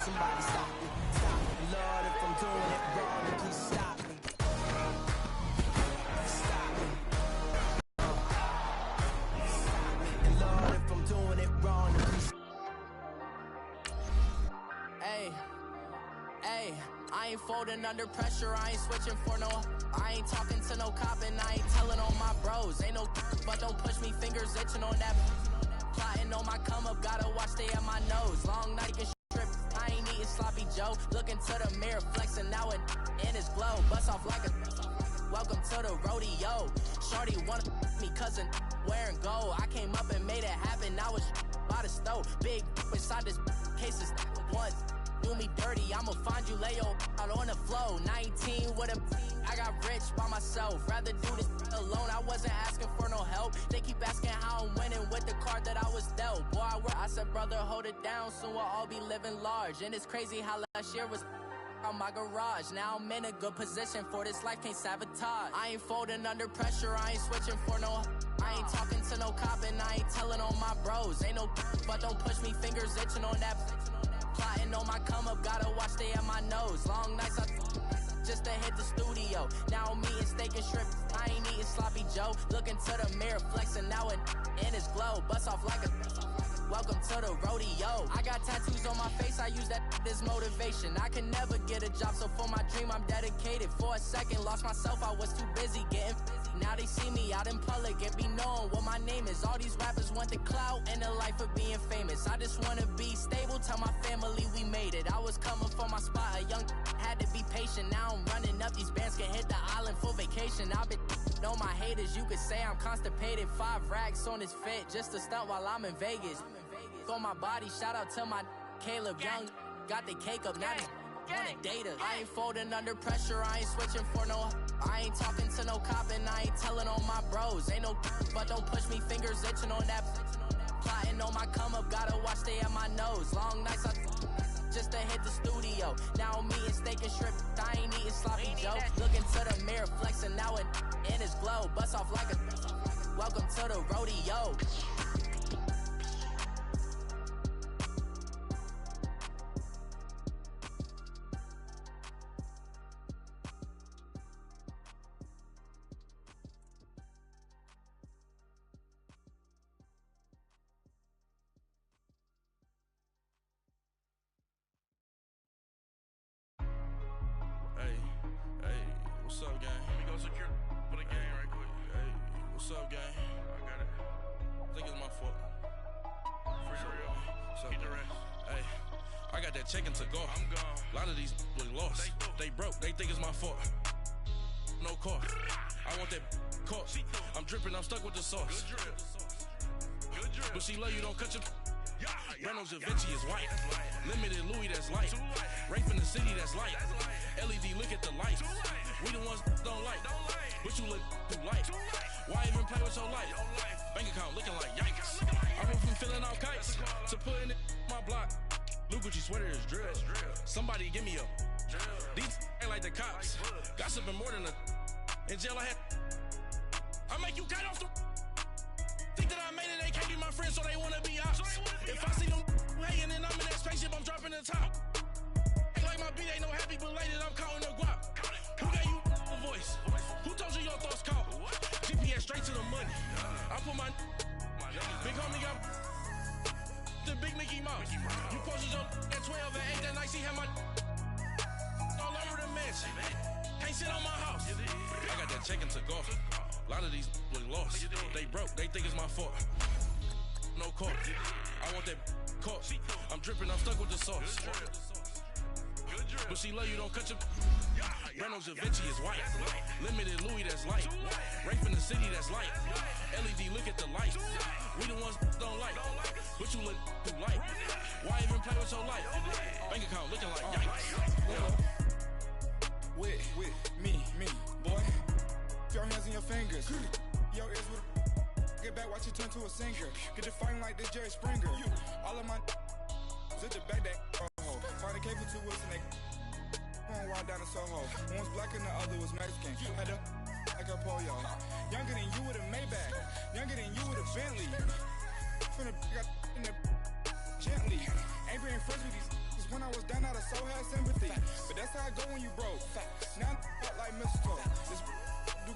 Somebody stop me, stop me. Lord, if I'm doing it wrong, then please stop me. Stop me. And Lord, if I'm doing it wrong, then please. Hey, hey, I ain't folding under pressure, I ain't switching for no. I ain't talking to no cop and I ain't telling on my bros. Ain't no but don't push me, fingers itching on that. Plotting on my come up, gotta watch stay at my nose. Long night can strip, I ain't eating sloppy Joe. Looking to the mirror, flexing now it in his glow. Bust off like a welcome to the rodeo. Shorty wanna me cousin wearing gold. I came up and made it happen, now it's by the stove. Big inside this cases once. Do me dirty, I'ma find you, lay your out on the floor. 19 with a I got rich by myself. Rather do this alone, I wasn't asking for no help. They keep asking how I'm winning with the card that I was dealt. Boy, I said, brother, hold it down, soon we'll all be living large. And it's crazy how last year was on my garage. Now I'm in a good position for this life, can't sabotage. I ain't folding under pressure, I ain't switching for no. I ain't talking to no cop and I ain't telling on my bros. Ain't no but don't push me, fingers itching on that. Plotting on my come up, gotta watch stay at my nose. Long nights just to hit the studio. Now I'm eating steak and shrimp, I ain't eating sloppy Joe. Looking to the mirror, flexing now it in his glow. Bust off like a welcome to the rodeo. I got tattoos on my face, I use that as motivation. I can never get a job, so for my dream I'm dedicated. For a second, lost myself, I was too busy getting busy. Now they see me out in public and be knowing what my name is. All these rappers want the clout and the life of being famous. I just wanna be stable, tell my family we made it. I was coming for my spot, a young had to be patient. Now I'm running up, these bands can hit the island for vacation. I've been on my haters, you could say I'm constipated. 5 racks on his fit, just to stunt while I'm in Vegas. On my body, shout out to my Caleb Young. Got the cake up, now they wanna date us. I ain't folding under pressure, I ain't switching for no. I ain't talking to no cop and I ain't telling on my bros. Ain't no but don't push me, fingers itching on that. Plotting on my come up, gotta watch stay at my nose. Long nights just to hit the studio. Now I'm eating steak and shrimp, I ain't eating sloppy Joe. Looking to the mirror, flexing now it in his glow. Bust off like a welcome to the rodeo. What's up, gang? Let me go secure for the game right quick. Hey, what's up, gang? I got it. I think it's my fault. For real. What's up, Keep the gang? rest. Hey, I got that chicken to go. I'm gone. A lot of these look lost. They broke. They think it's my fault. No cost. I want that cost. I'm dripping. I'm stuck with the sauce. Good drip. Good drip. But she love you. Don't cut your. Reynolds Da Vinci is white. Limited Louis, that's light. Rape in the city, that's light. LED, look at the lights. We the ones don't like. But you look too light. Why even play with your life? Bank account looking like yikes. I went from filling out kites to putting it in my block. New Gucci sweater is drill. Somebody give me a. These ain't like the cops. Gossiping more than a. In jail I had. I make you cut off the. Think that I made it, they can't be my friends, so they wanna be ops. If I see them hating and I'm in that spaceship, I'm dropping the top. Ain't like my beat ain't no happy belated, I'm counting the guap. Who gave you a voice? Who told you your thoughts count? GPS straight to the money. I put my big homie got the big Mickey Mouse. You posted your at 12 and 8 that night, she had my all over the mansion. Can't sit on my house. I got that chicken to go. A lot of these look lost. They broke, they think it's my fault. No cost. I want that cost. I'm dripping, I'm stuck with the sauce. But she love you, don't cut your. Reynolds Da Vinci is white. Limited Louis, that's light. Rape in the city, that's light. LED, look at the lights. We the ones don't like. But you look too light. Why even play with your life? Bank account looking like yikes. With me, boy. Your hands in your fingers. Yo, ears with get back, watch it turn to a singer. Get the fighting like this Jerry Springer. All of my zip the back that find a cable 2 wheels and they on ride down to Soho. One was black and the other was Mexican. Had a like a polio. Younger than you with a Maybach. Younger than you with a Bentley. From the got in the gently. Ain't being friends with these when I was down, I so had sympathy. But that's how I go when you broke. Now I'm like mistletoe. This do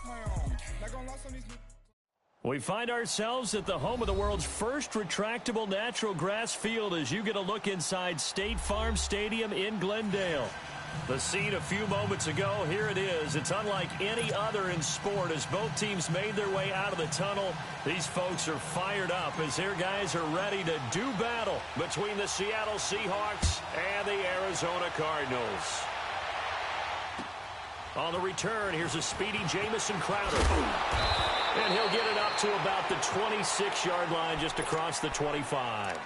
my own. Not gonna lost on these new. We find ourselves at the home of the world's first retractable natural grass field as you get a look inside State Farm Stadium in Glendale. The scene a few moments ago, here it is. It's unlike any other in sport as both teams made their way out of the tunnel. These folks are fired up as their guys are ready to do battle between the Seattle Seahawks and the Arizona Cardinals. On the return, here's a speedy Jamison Crowder. And he'll get it up to about the 26-yard line just across the 25.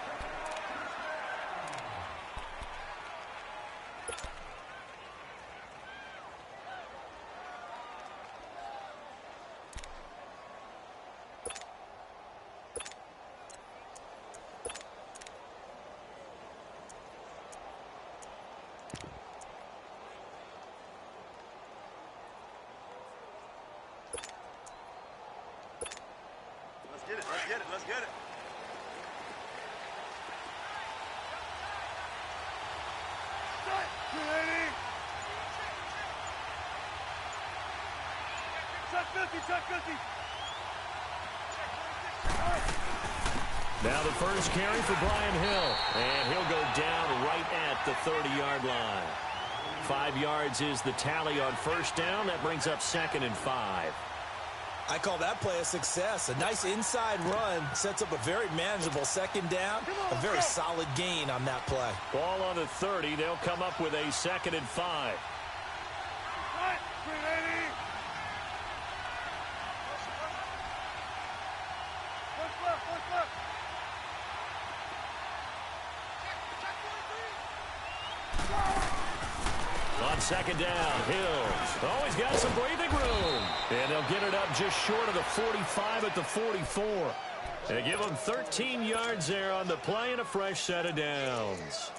Let's get it. Now the first carry for Brian Hill, and he'll go down right at the 30-yard line. 5 yards is the tally on first down. That brings up 2nd and 5. I call that play a success. A nice inside run sets up a very manageable second down. A very solid gain on that play. Ball on the 30. They'll come up with a 2nd and 5. On second down, Hills. Always got some breathing room. And they'll get it up just short of the 45 at the 44. They give them 13 yards there on the play and a fresh set of downs.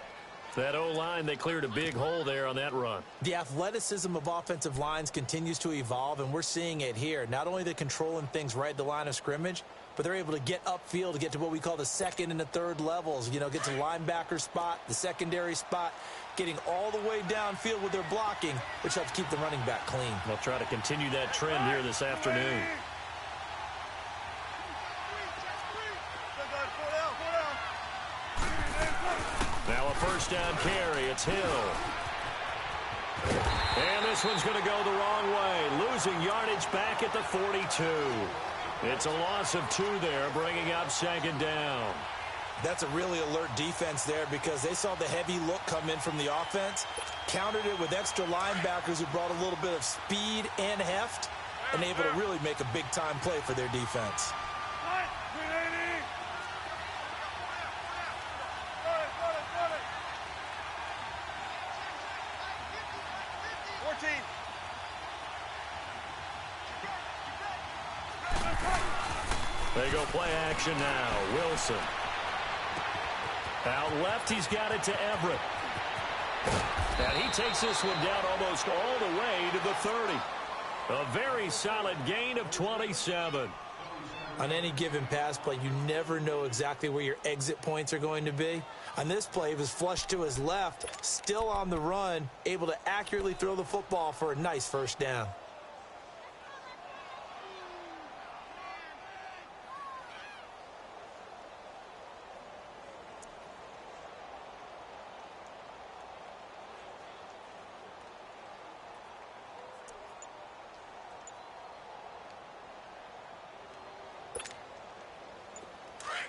That O-line, they cleared a big hole there on that run. The athleticism of offensive lines continues to evolve, and we're seeing it here. Not only are they controlling things right at the line of scrimmage, but they're able to get upfield to get to what we call the second and the third levels. You know, get to the linebacker spot, the secondary spot, getting all the way downfield with their blocking, which helps keep the running back clean. They'll try to continue that trend here this afternoon. Now a first down carry. It's Hill. And this one's going to go the wrong way. Losing yardage back at the 42. It's a loss of 2 there, bringing up second down. That's a really alert defense there because they saw the heavy look come in from the offense, countered it with extra linebackers who brought a little bit of speed and heft, and able to really make a big-time play for their defense. They go play action now. Wilson. Out left, he's got it to Everett. And he takes this one down almost all the way to the 30. A very solid gain of 27. On any given pass play, you never know exactly where your exit points are going to be. On this play, he was flushed to his left, still on the run, able to accurately throw the football for a nice first down.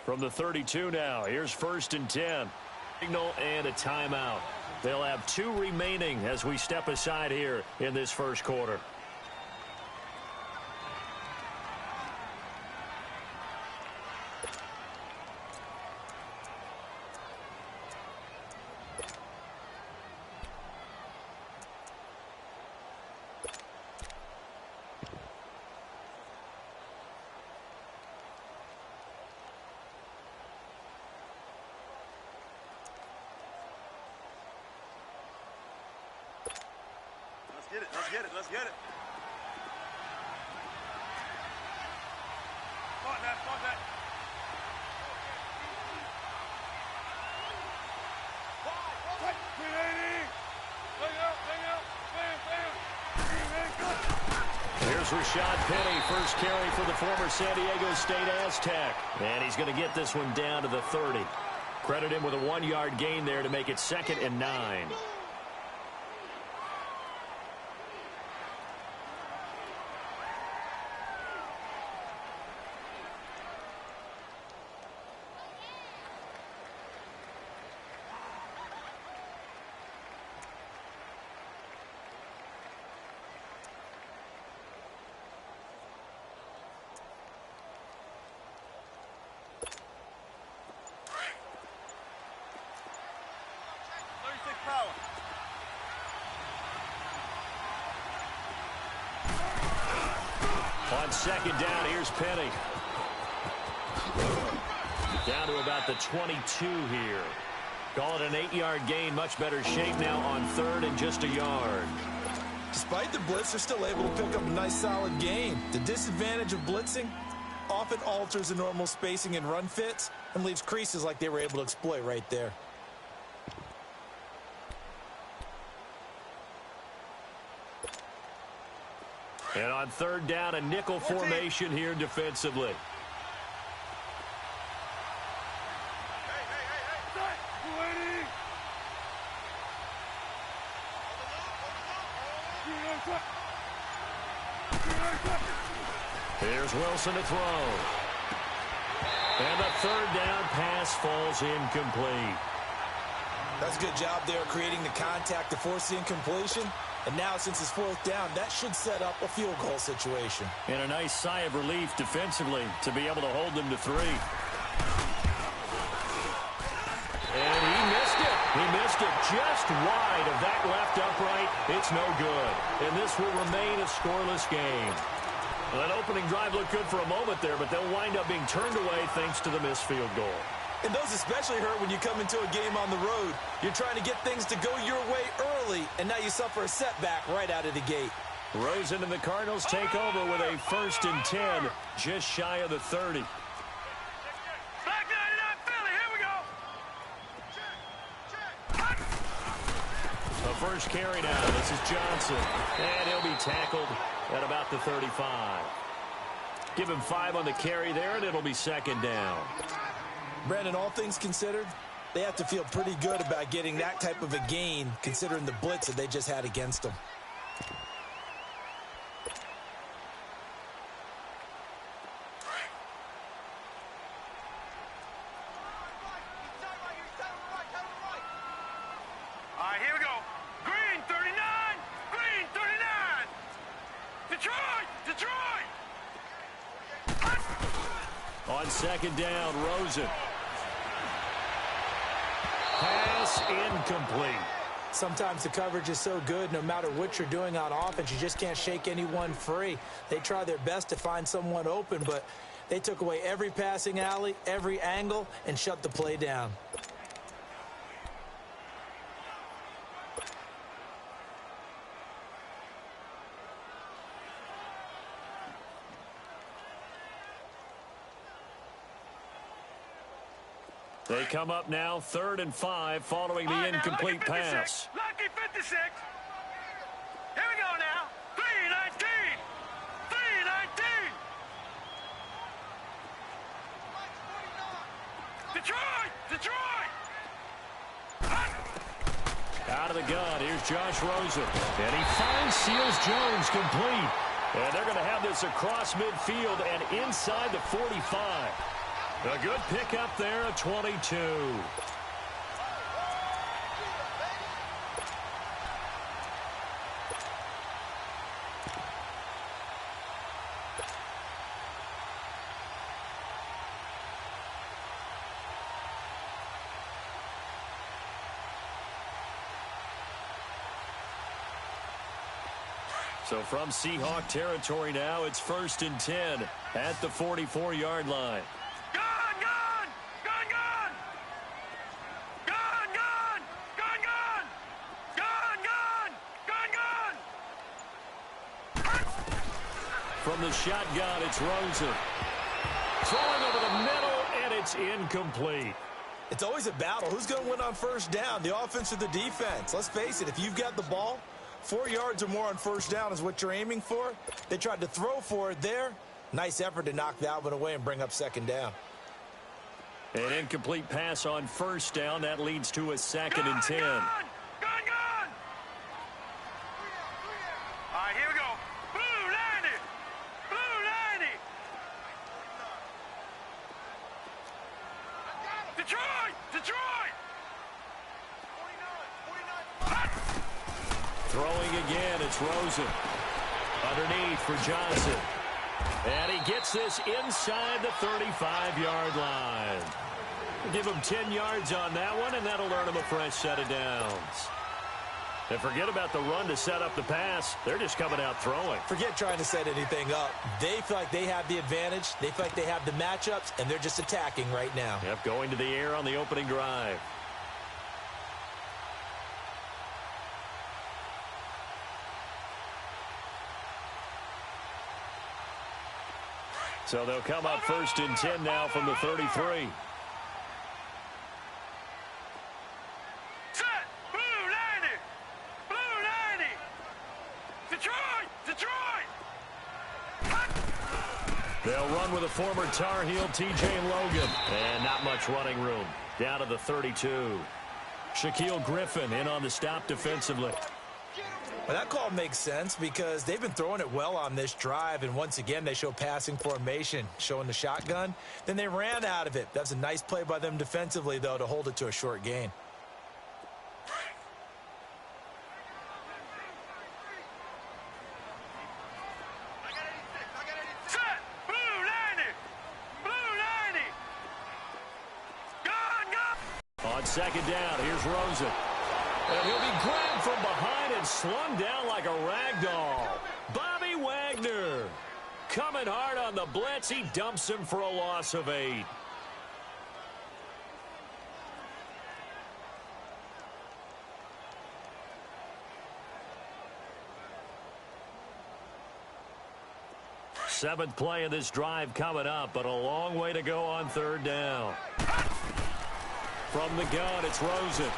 From the 32 now, here's 1st and 10. Signal and a timeout. They'll have 2 remaining as we step aside here in this first quarter. Let's get it. Start that. Here's Rashad Penny, first carry for the former San Diego State Aztec. And he's going to get this one down to the 30. Credit him with a 1-yard gain there to make it 2nd and 9. On 2nd down, here's Penny. Down to about the 22 here. Call it an 8-yard gain. Much better shape now on 3rd and just a yard. Despite the blitz, they're still able to pick up a nice, solid gain. The disadvantage of blitzing often alters the normal spacing and run fits and leaves creases like they were able to exploit right there. And on 3rd down, a nickel formation here defensively. Here's Wilson to throw. And the 3rd down pass falls incomplete. That's a good job there creating the contact to force the incompletion. And now, since it's 4th down, that should set up a field goal situation. And a nice sigh of relief defensively to be able to hold them to 3. And he missed it. He missed it just wide of that left upright. It's no good. And this will remain a scoreless game. Well, that opening drive looked good for a moment there, but they'll wind up being turned away thanks to the missed field goal. And those especially hurt when you come into a game on the road. You're trying to get things to go your way early, and now you suffer a setback right out of the gate. Rosen and the Cardinals take over with a 1st and 10, just shy of the 30. Back 99 Philly, here we go. The first carry now. This is Johnson. And he'll be tackled at about the 35. Give him 5 on the carry there, and it'll be 2nd down. Brandon, all things considered, they have to feel pretty good about getting that type of a gain, considering the blitz that they just had against them. All right, here we go. Green 39, Green 39. Detroit, Detroit. On 2nd down, Rosen. Pass incomplete. Sometimes the coverage is so good, no matter what you're doing on offense, you just can't shake anyone free. They try their best to find someone open, but they took away every passing alley, every angle, and shut the play down. They come up now 3rd and 5 following the incomplete pass. Lucky 56. Here we go now. 319. 319. Detroit, Detroit. Out of the gun, here's Josh Rosen. And he finds Seals Jones complete. And they're going to have this across midfield and inside the 45. A good pickup there at 22. So from Seahawk territory now, it's 1st and 10 at the 44-yard line. From the shotgun, it's Rosen. Throwing over the middle, and it's incomplete. It's always a battle. Who's going to win on 1st down, the offense or the defense? Let's face it, if you've got the ball, 4 yards or more on first down is what you're aiming for. They tried to throw for it there. Nice effort to knock that one away and bring up second down. An incomplete pass on first down. That leads to a 2nd and 10. Gun! All right, here we go. Blue 90! Blue 90! Detroit! Detroit! 49! Throwing again, it's Rosen. Underneath for Johnson. And he gets this inside the 35-yard line. Give him 10 yards on that one, and that'll earn him a fresh set of downs. And forget about the run to set up the pass. They're just coming out throwing. Forget trying to set anything up. They feel like they have the advantage. They feel like they have the matchups, and they're just attacking right now. Yep, going to the air on the opening drive. So they'll come up 1st and 10 now from the 33. Set! Blue 90! Blue 90! Detroit! Detroit! They'll run with a former Tar Heel, T.J. Logan. And not much running room. Down to the 32. Shaquille Griffin in on the stop defensively. Well, that call makes sense because they've been throwing it well on this drive, and once again they show passing formation, showing the shotgun. Then they ran out of it. That's a nice play by them defensively, though, to hold it to a short gain. Set! Blue 90! Blue 90! Gun! On 2nd down, here's Rosen. And he'll be grabbed from behind and slung down like a rag doll. Bobby Wagner coming hard on the blitz. He dumps him for a loss of 8. Seventh play of this drive coming up, but a long way to go on 3rd down. From the gun, it's Rosen.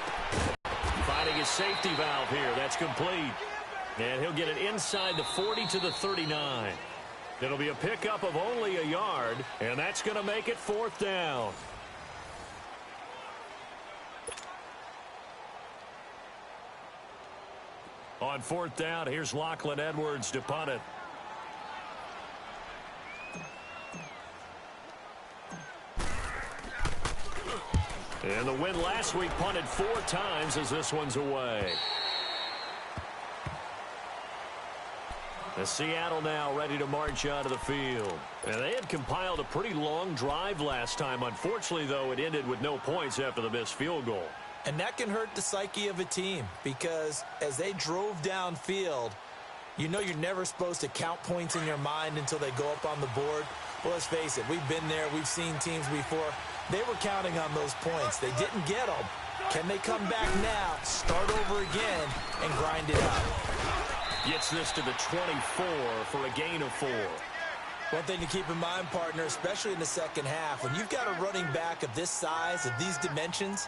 Finding his safety valve here. That's complete. And he'll get it inside the 40 to the 39. It'll be a pickup of only a yard, and that's going to make it 4th down. On 4th down, here's Lachlan Edwards to punt it. And the win last week punted 4 times as this one's away. The Seattle now ready to march out of the field. And they had compiled a pretty long drive last time. Unfortunately, though, it ended with no points after the missed field goal. And that can hurt the psyche of a team because as they drove downfield, you know you're never supposed to count points in your mind until they go up on the board. Well, let's face it, we've been there. We've seen teams before. They were counting on those points. They didn't get them. Can they come back now, start over again, and grind it out? Gets this to the 24 for a gain of 4. One thing to keep in mind, partner, especially in the second half, when you've got a running back of this size, of these dimensions,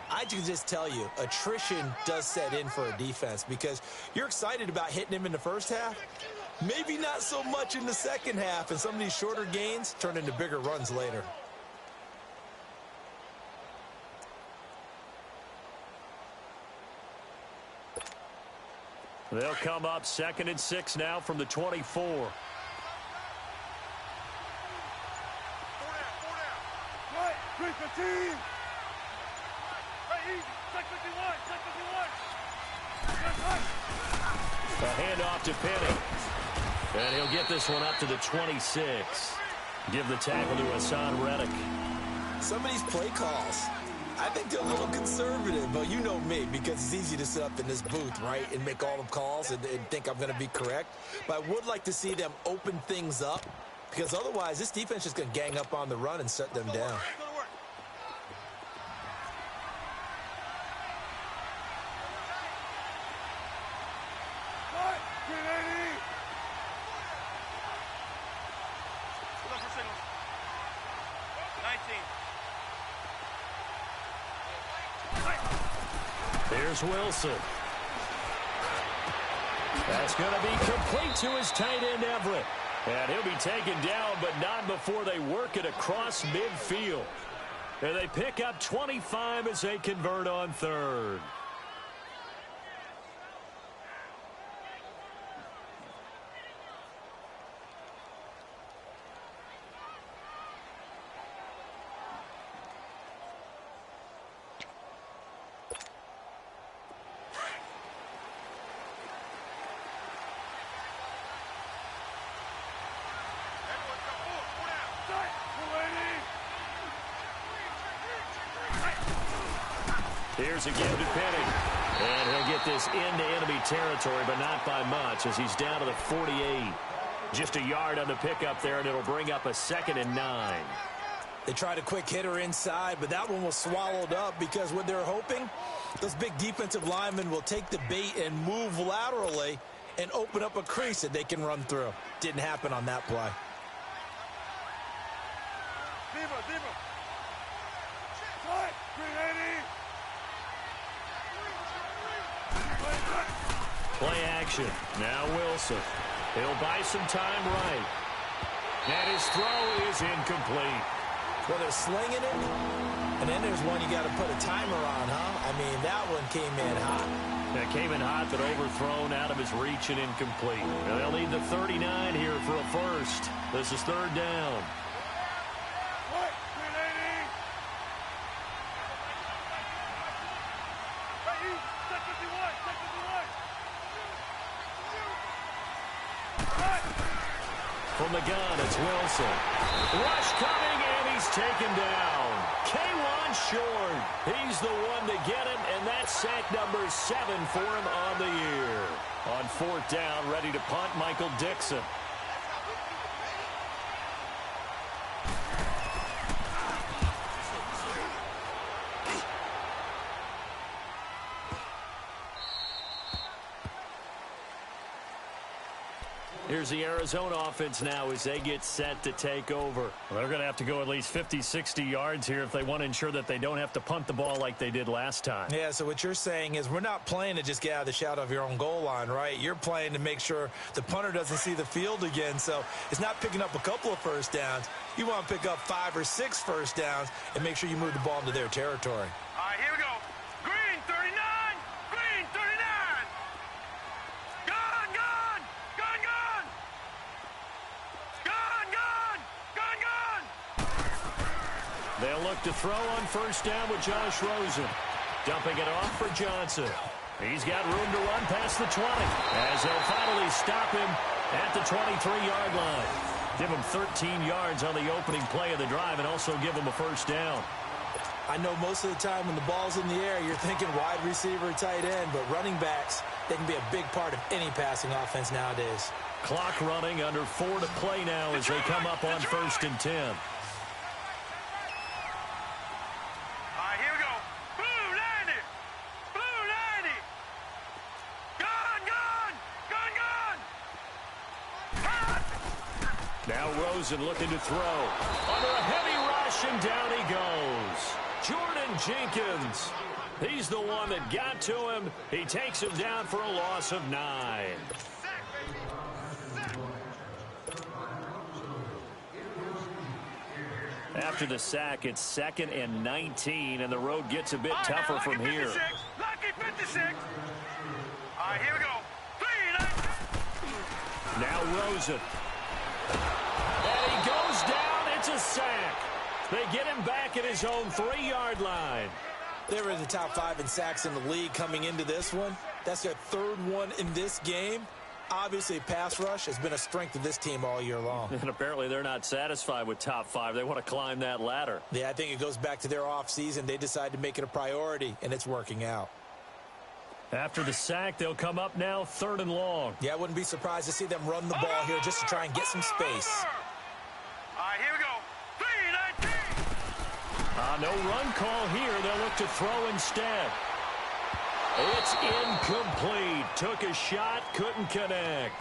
I can just tell you, attrition does set in for a defense because you're excited about hitting him in the first half. Maybe not so much in the second half, and some of these shorter gains turn into bigger runs later. They'll come up 2nd and 6 now from the 24. 4 down. Right, 315. Right, easy. Check 51. Check 51. A handoff to Penny. And he'll get this one up to the 26. Give the tackle to Hassan Reddick. Some of these play calls, I think they're a little conservative, but you know me, because it's easy to sit up in this booth, right, and make all the calls and think I'm going to be correct. But I would like to see them open things up, because otherwise this defense is going to gang up on the run and shut them down. Here's Wilson. That's going to be complete to his tight end, Everett. And he'll be taken down, but not before they work it across midfield. And they pick up 25 as they convert on third. Here's again to Penny. And he'll get this into enemy territory, but not by much as he's down to the 48. Just a yard on the pickup there, and it'll bring up a 2nd and 9. They tried a quick hitter inside, but that one was swallowed up because what they're hoping, those big defensive linemen will take the bait and move laterally and open up a crease that they can run through. Didn't happen on that play. Play action. Now Wilson. He'll buy some time right. And his throw is incomplete. Well, they're slinging it. And then there's one you got to put a timer on, huh? I mean, that one came in hot. It came in hot, but overthrown out of his reach and incomplete. They'll need the 39 here for a first. This is 3rd down. From the gun, it's Wilson. Rush coming, and he's taken down. K1 short. He's the one to get it, and that's sack number 7 for him on the year. On 4th down, ready to punt, Michael Dixon. Here's the Arizona offense now as they get set to take over. Well, they're going to have to go at least 50, 60 yards here if they want to ensure that they don't have to punt the ball like they did last time. Yeah, so what you're saying is we're not playing to just get out of the shadow of your own goal line, right? You're playing to make sure the punter doesn't see the field again. So it's not picking up a couple of first downs. You want to pick up 5 or 6 first downs and make sure you move the ball into their territory. All right, here we go. Green 39. Green 39. Gun, gun. Gun, gun. Gun, gun. Gun, gun. They'll look to throw on first down with Josh Rosen. Dumping it off for Johnson. He's got room to run past the 20 as they'll finally stop him at the 23-yard line. Give him 13 yards on the opening play of the drive and also give him a first down. I know most of the time when the ball's in the air, you're thinking wide receiver, tight end, but running backs, they can be a big part of any passing offense nowadays. Clock running, under 4 to play now as they come up on 1st and 10. All right, here we go. Blue 90. Blue 90. Gun, gun. Gun, gun. Now Rosen looking to throw. Under a heavy rush, and down he goes. Jordan Jenkins. He's the one that got to him. He takes him down for a loss of 9. After the sack, it's 2nd and 19, and the road gets a bit tougher from here. Lucky 56. All right, here we go. 3. Now Rosen. And he goes down. It's a sack. They get him back at his own 3-yard line. They were in the top 5 in sacks in the league coming into this one. That's their 3rd one in this game. Obviously, pass rush has been a strength of this team all year long. And apparently they're not satisfied with top 5. They want to climb that ladder. Yeah, I think it goes back to their offseason. They decided to make it a priority, and it's working out. After the sack, they'll come up now 3rd and long. Yeah, I wouldn't be surprised to see them run the ball here just to try and get some space. All right, here we go. 3-19. No run call here. They'll look to throw instead. It's incomplete. Took a shot, couldn't connect.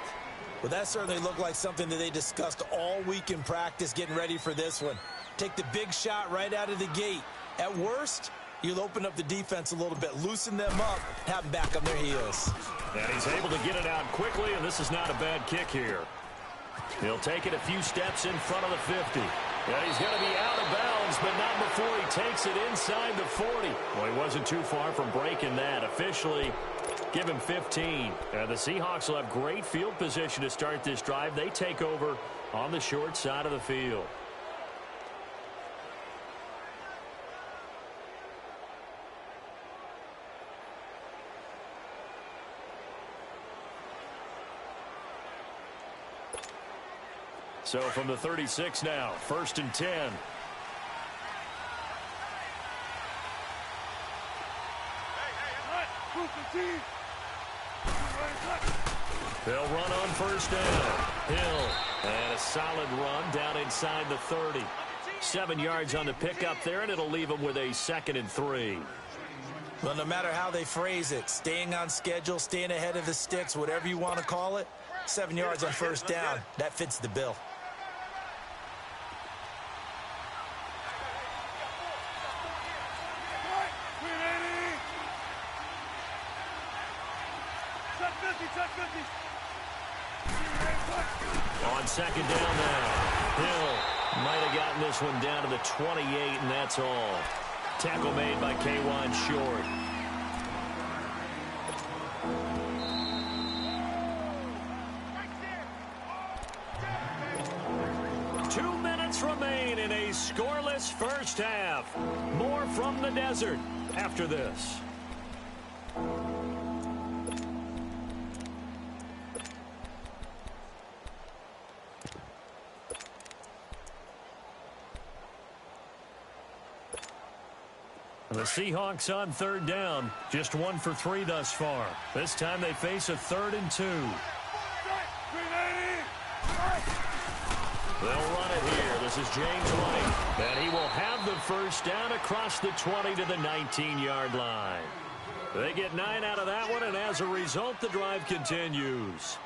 Well, that certainly looked like something that they discussed all week in practice getting ready for this one. Take the big shot right out of the gate. At worst, You'll open up the defense a little bit, loosen them up, have them back on their heels. And he's able to get it out quickly, and this is not a bad kick here. He'll take it a few steps in front of the 50. Yeah, he's going to be out of bounds, but not before he takes it inside the 40. Well, he wasn't too far from breaking that. Officially, give him 15. The Seahawks will have great field position to start this drive. They take over on the short side of the field. So from the 36 now, 1st and 10. They'll run on 1st down. Hill, and a solid run down inside the 30. 7 yards on the pickup there, and it'll leave them with a 2nd and 3. Well, no matter how they phrase it, staying on schedule, staying ahead of the sticks, whatever you want to call it, 7 yards on 1st down, that fits the bill. On 2nd down now, Hill might have gotten this one down to the 28, and that's all. Tackle made by K-Wan Short. Two minutes remain in a scoreless first half. More from the desert after this. The Seahawks on 3rd down, just 1 for 3 thus far. This time they face a 3rd and 2. They'll run it here. This is James White, and he will have the 1st down across the 20 to the 19-yard line. They get 9 out of that one, and as a result, the drive continues.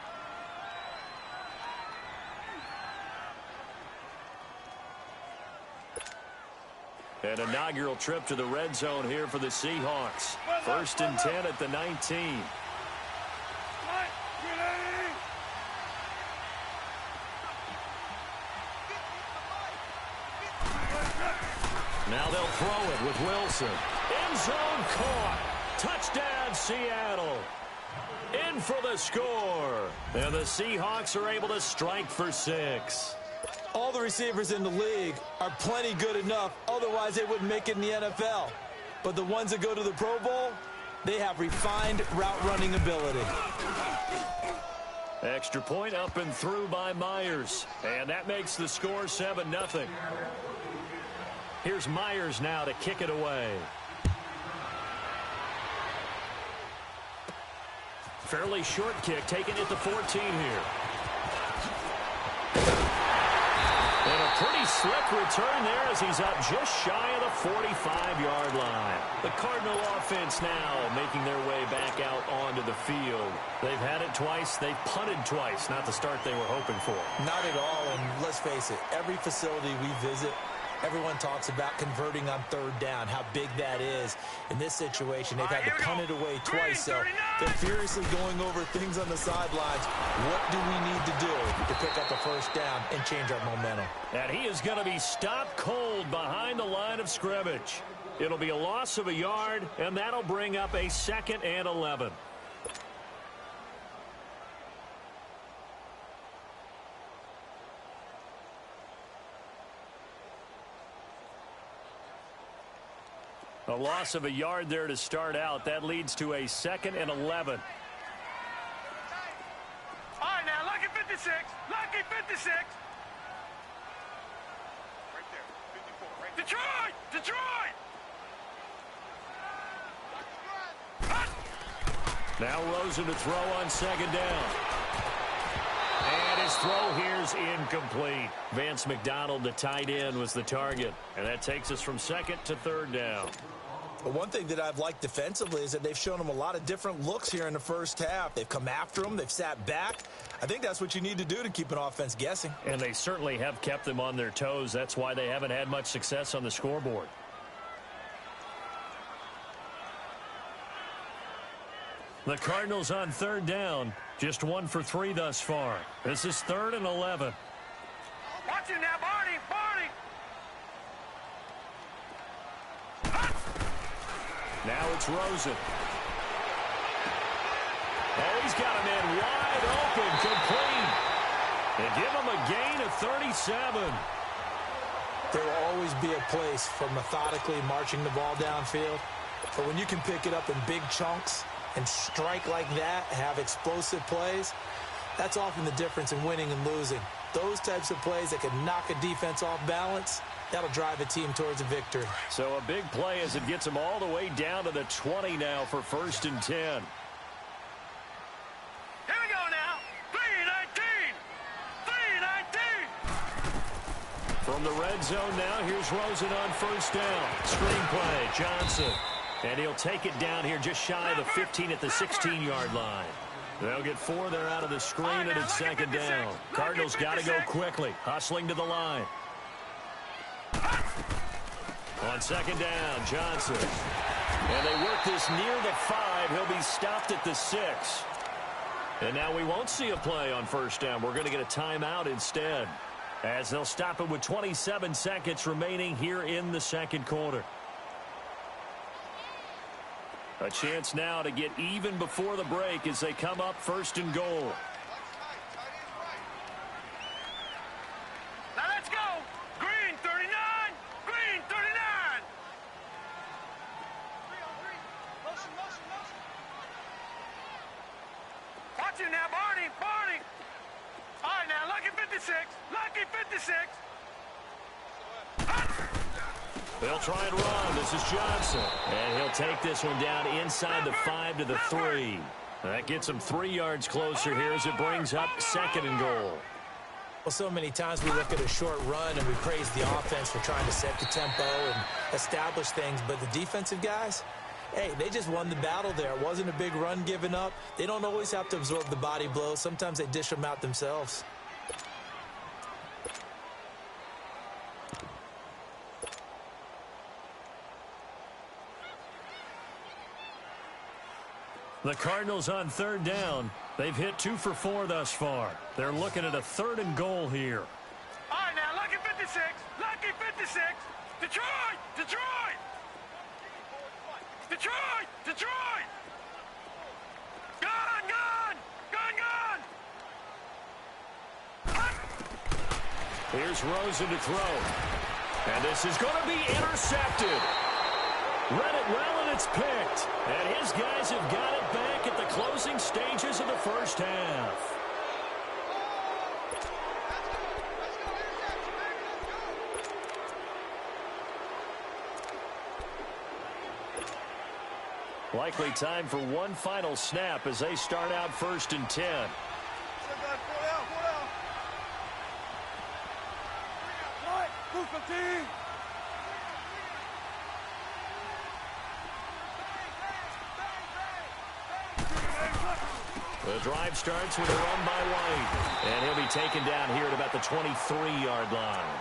An inaugural trip to the red zone here for the Seahawks. 1st and 10 at the 19. Now they'll throw it with Wilson. End zone caught. Touchdown, Seattle. In for the score. And the Seahawks are able to strike for 6. All the receivers in the league are plenty good enough, otherwise they wouldn't make it in the NFL. But the ones that go to the Pro Bowl, they have refined route running ability. Extra point up and through by Myers. And that makes the score 7-0. Here's Myers now to kick it away. Fairly short kick, taken at the 14 here. And a pretty slick return there as he's up just shy of the 45-yard line. The Cardinal offense now making their way back out onto the field. They've had it twice. They've punted twice. Not the start they were hoping for. Not at all, and let's face it, every facility we visit, everyone talks about converting on 3rd down, how big that is. In this situation, they've had to punt it away twice, so they're furiously going over things on the sidelines. What do we need to do to pick up a 1st down and change our momentum? And he is going to be stopped cold behind the line of scrimmage. It'll be a loss of a yard, and that'll bring up a 2nd and 11. A loss of a yard there to start out. That leads to a 2nd and 11. All right, now, lucky 56. Lucky 56. Right there. 54. Right there. Detroit! Detroit! Now Rosen to throw on 2nd down. And his throw here's incomplete. Vance McDonald, the tight end, was the target. And that takes us from 2nd to 3rd down. But one thing that I've liked defensively is that they've shown them a lot of different looks here in the first half. They've come after them. They've sat back. I think that's what you need to do to keep an offense guessing. And they certainly have kept them on their toes. That's why they haven't had much success on the scoreboard. The Cardinals on third down, just 1 for 3 thus far. This is 3rd and 11. Watch it now, Barney. Barney. Now it's Rosen. Oh, he's got a man wide open, complete. They give him a gain of 37. There will always be a place for methodically marching the ball downfield. But when you can pick it up in big chunks and strike like that, have explosive plays, that's often the difference in winning and losing. Those types of plays that can knock a defense off balance, that'll drive a team towards a victory. So a big play as it gets them all the way down to the 20 now for 1st and 10. Here we go now. 3-19. 3-19. From the red zone now, here's Rosen on 1st down. Screen play, Johnson. And he'll take it down here just shy of the 15 at the 16-yard line. They'll get 4 there out of the screen, and it's 2nd down. Cardinals got to go quickly, hustling to the line. On 2nd down, Johnson. And they work this near the 5. He'll be stopped at the 6. And now we won't see a play on 1st down. We're going to get a timeout instead, as they'll stop it with 27 seconds remaining here in the 2nd quarter. A chance now to get even before the break as they come up 1st and goal. Now let's go. Green 39. Green 39. Watch it now, Barney. Barney. All right, now, lucky 56. Lucky 56. They'll try and run. This is Johnson. And he'll take this one down inside the 5 to the 3. That gets him 3 yards closer here as it brings up 2nd and goal. Well, so many times we look at a short run and we praise the offense for trying to set the tempo and establish things. But the defensive guys, hey, they just won the battle there. It wasn't a big run given up. They don't always have to absorb the body blows. Sometimes they dish them out themselves. The Cardinals on 3rd down. They've hit 2 for 4 thus far. They're looking at a 3rd and goal here. All right, now, lucky 56. Lucky 56. Detroit. Detroit. Detroit. Detroit. Gun, gun. Gun, gun. Here's Rosen to throw. And this is going to be intercepted. Read it well, and it's picked. And his guys have got it back at the closing stages of the 1st half. Likely time for one final snap as they start out 1st and 10. The drive starts with a run by White, and he'll be taken down here at about the 23-yard line.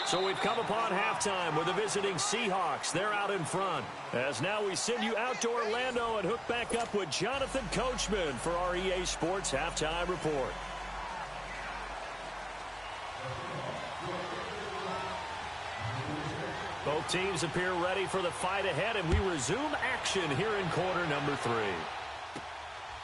So we've come upon halftime with the visiting Seahawks. They're out in front. As now we send you out to Orlando and hook back up with Jonathan Coachman for our EA Sports Halftime Report. Both teams appear ready for the fight ahead, and we resume action here in quarter number 3.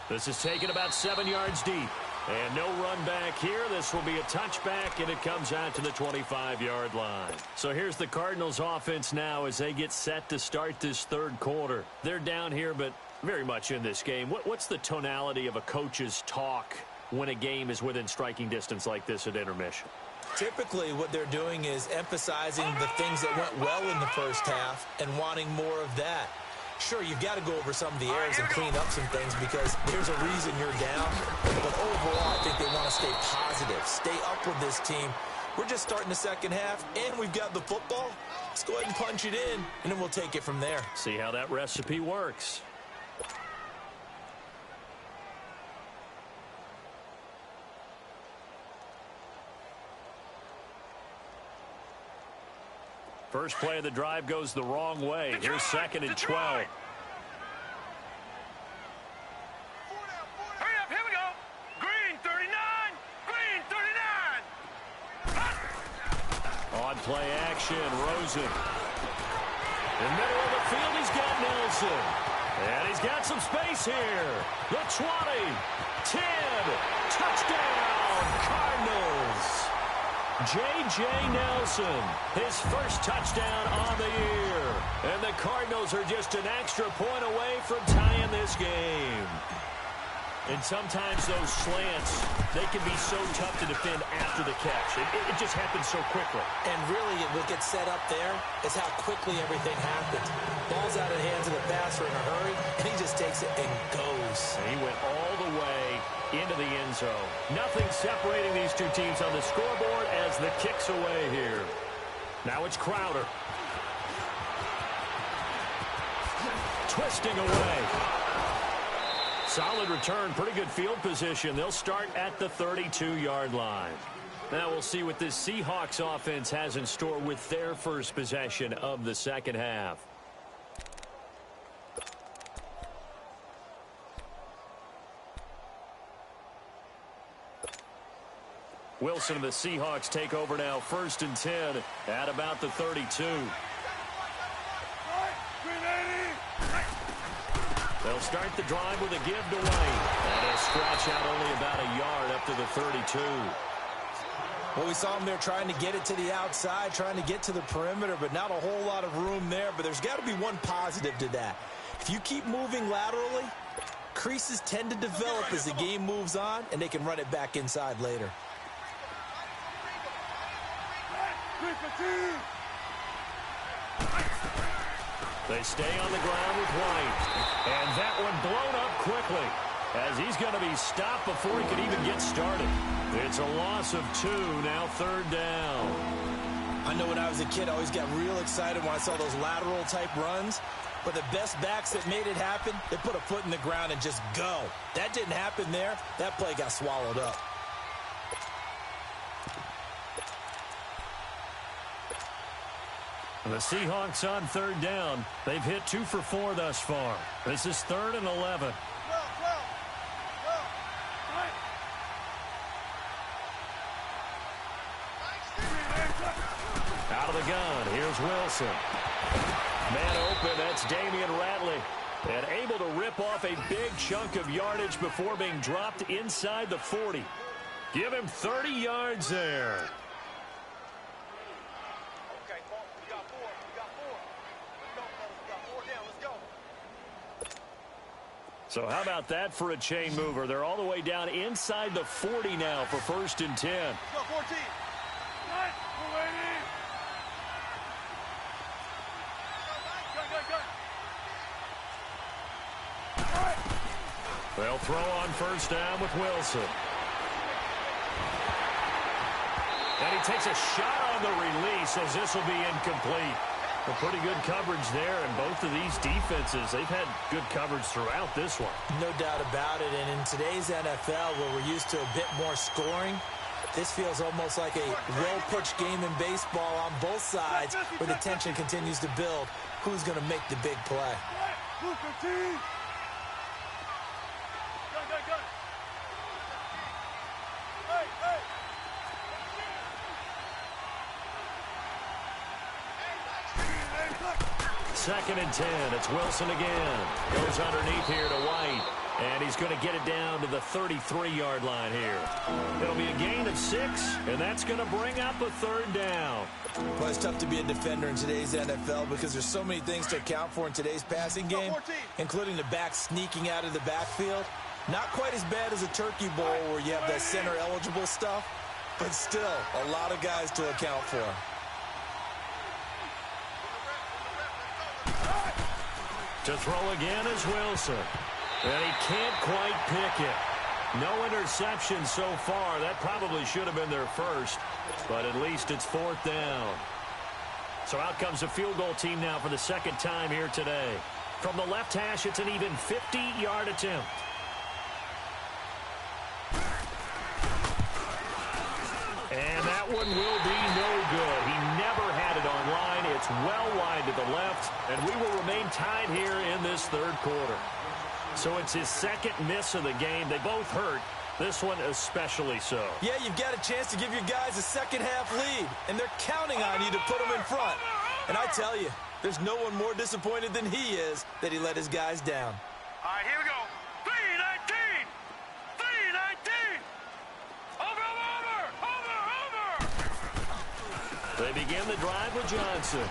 This is taken about 7 yards deep. And no run back here. This will be a touchback, and it comes out to the 25-yard line. So here's the Cardinals offense now as they get set to start this 3rd quarter. They're down here, but very much in this game. What's the tonality of a coach's talk when a game is within striking distance like this at intermission? Typically, what they're doing is emphasizing the things that went well in the 1st half and wanting more of that. Sure, you've got to go over some of the errors and clean up some things because there's a reason you're down. But overall, I think they want to stay positive, stay up with this team. We're just starting the 2nd half, and we've got the football. Let's go ahead and punch it in, and then we'll take it from there. See how that recipe works. First play of the drive goes the wrong way. Here's 2nd and 12. play action. Rosen. In the middle of the field, he's got Nelson. And he's got some space here. The 20, 10, touchdown, Cardinals. J.J. Nelson, his first touchdown on the year. And the Cardinals are just an extra point away from tying this game. And sometimes those slants, they can be so tough to defend after the catch. It just happens so quickly. And really, what gets set up there is how quickly everything happens. Ball's out of the hands of the passer in a hurry, and he just takes it and goes. And he went all the way into the end zone. Nothing separating these two teams on the scoreboard as the kick's away here. Now it's Crowder. Twisting away. Solid return, pretty good field position. They'll start at the 32-yard line. Now we'll see what this Seahawks offense has in store with their first possession of the second half. Wilson and the Seahawks take over now, 1st and 10 at about the 32. They'll start the drive with a give to White. And he'll scratch out only about a yard up to the 32. Well, we saw him there trying to get it to the outside, trying to get to the perimeter, but not a whole lot of room there. But there's got to be one positive to that. If you keep moving laterally, creases tend to develop as the game moves on, and they can run it back inside later. They stay on the ground with White. And that one blown up quickly as he's going to be stopped before he could even get started. It's a loss of 2, now 3rd down. I know when I was a kid, I always got real excited when I saw those lateral-type runs. But the best backs that made it happen, they put a foot in the ground and just go. That didn't happen there. That play got swallowed up. The Seahawks on 3rd down. They've hit 2 for 4 thus far. This is 3rd and 11. Out of the gun, here's Wilson. Man open, that's Damian Ratley. And able to rip off a big chunk of yardage before being dropped inside the 40. Give him 30 yards there. So how about that for a chain mover? They're all the way down inside the 40 now for 1st and 10. Let's go, 14. They'll throw on 1st down with Wilson. And he takes a shot on the release as this will be incomplete. A pretty good coverage there, and both of these defenses, they've had good coverage throughout this one. No doubt about it, and in today's NFL, where we're used to a bit more scoring, this feels almost like a well-pitched game in baseball on both sides, where the tension continues to build. Who's going to make the big play? Second and 10. It's Wilson again. Goes underneath here to White. And he's going to get it down to the 33-yard line here. It'll be a gain of 6, and that's going to bring up a 3rd down. Well, it's tough to be a defender in today's NFL because there's so many things to account for in today's passing game, including the back sneaking out of the backfield. Not quite as bad as a turkey bowl where you have that center-eligible stuff, but still a lot of guys to account for. To throw again is Wilson. And he can't quite pick it. No interception so far. That probably should have been their first, but at least it's 4th down. So out comes the field goal team now for the 2nd time here today. From the left hash, it's an even 50-yard attempt. And that one will be no good. He never had it on line. It's well wide to the left, and we will remain tied here in this 3rd quarter. So it's his 2nd miss of the game. They both hurt, This one especially so. Yeah, you've got a chance to give your guys a second-half lead, and they're counting on you to put them in front. And I tell you, there's no one more disappointed than he is that he let his guys down. All right, here we go. 319! 319! Over! They begin the drive with Johnson.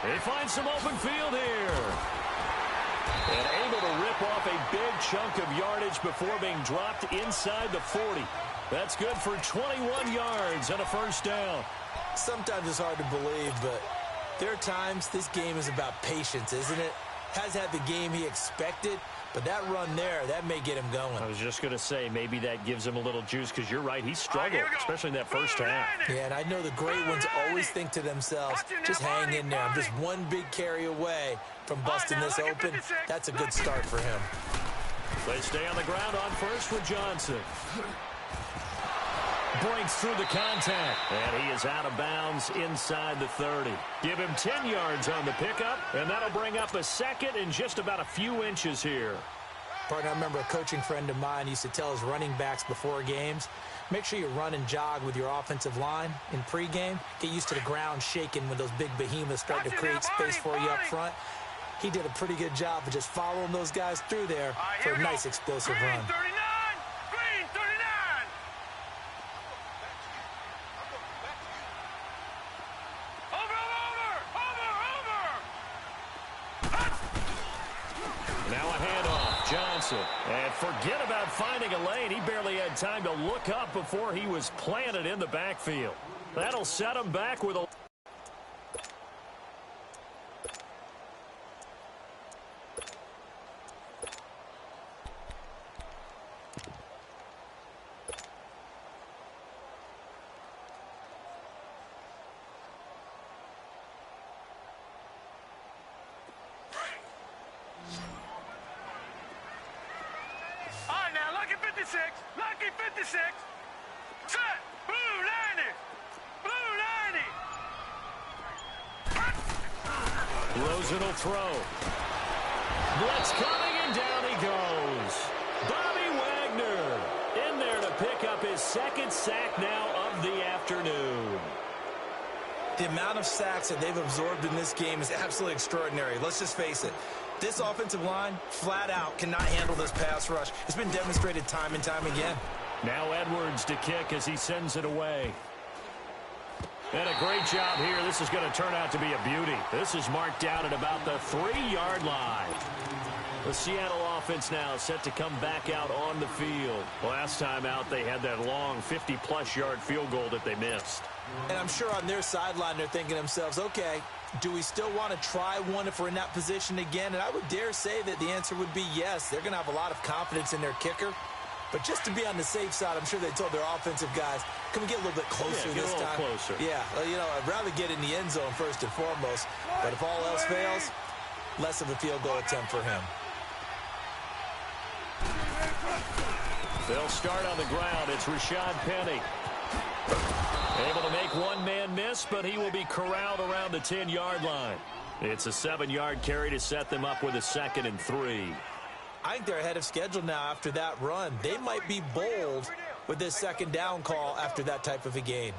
They find some open field here. And able to rip off a big chunk of yardage before being dropped inside the 40. That's good for 21 yards and a first down. Sometimes it's hard to believe, but there are times this game is about patience, isn't it? Has had the game he expected, but that run there, that may get him going. I was just going to say, maybe that gives him a little juice, because you're right, he struggled, especially in that first half. Yeah, and I know the great ones always think to themselves, just hang in there. I'm just one big carry away from busting this open. That's a good start for him. They stay on the ground on first with Johnson. Breaks through the contact, and he is out of bounds inside the 30. Give him 10 yards on the pickup, and that'll bring up a second in just about a few inches here. Partner, I remember a coaching friend of mine used to tell his running backs before games, make sure you run and jog with your offensive line in pregame. Get used to the ground shaking when those big behemoths start to create space for you up front. He did a pretty good job of just following those guys through there for a nice explosive run. And forget about finding a lane. He barely had time to look up before he was planted in the backfield. That'll set him back with a... Lucky 56. Set. Blue 90. Blue 90. Rosen will throw. Blitz coming, and down he goes. Bobby Wagner in there to pick up his second sack now of the afternoon. The amount of sacks that they've absorbed in this game is absolutely extraordinary. Let's just face it. This offensive line, flat out, cannot handle this pass rush. It's been demonstrated time and time again. Now Edwards to kick as he sends it away. And a great job here. This is going to turn out to be a beauty. This is marked down at about the 3-yard line. The Seattle offense now set to come back out on the field. Last time out, they had that long 50-plus yard field goal that they missed. And I'm sure on their sideline, they're thinking to themselves, okay, do we still want to try one if we're in that position again? And I would dare say that the answer would be yes. They're going to have a lot of confidence in their kicker. But just to be on the safe side, I'm sure they told their offensive guys, can we get a little bit closer this time? Closer. Yeah, you know, I'd rather get in the end zone first and foremost. But if all else fails, less of a field goal attempt for him. They'll start on the ground. It's Rashad Penny. Able to make one man miss, but he will be corralled around the 10-yard line. It's a 7-yard carry to set them up with a 2nd and 3. I think they're ahead of schedule now after that run. They might be bold with this 2nd down call after that type of a gain.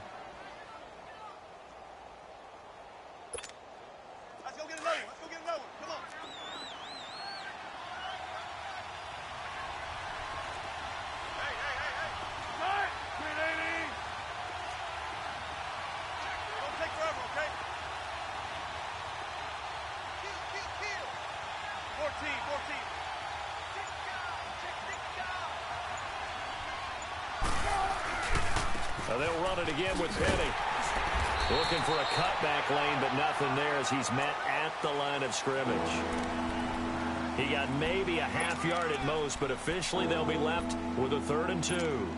Let's go get another one. Let's go get another one. Come on. Hey, hey, hey, hey. Right. 380. Don't take forever, okay? 14. They'll run it again with Penny. Looking for a cutback lane, but nothing there as he's met at the line of scrimmage. He got maybe a half yard at most, but officially they'll be left with a 3rd and 2.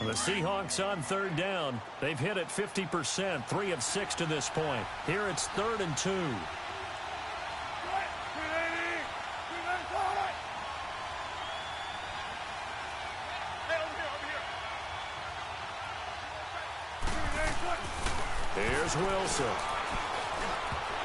The Seahawks on 3rd down. They've hit it 50%, 3 of 6 to this point. Here it's 3rd and 2. Here's Wilson.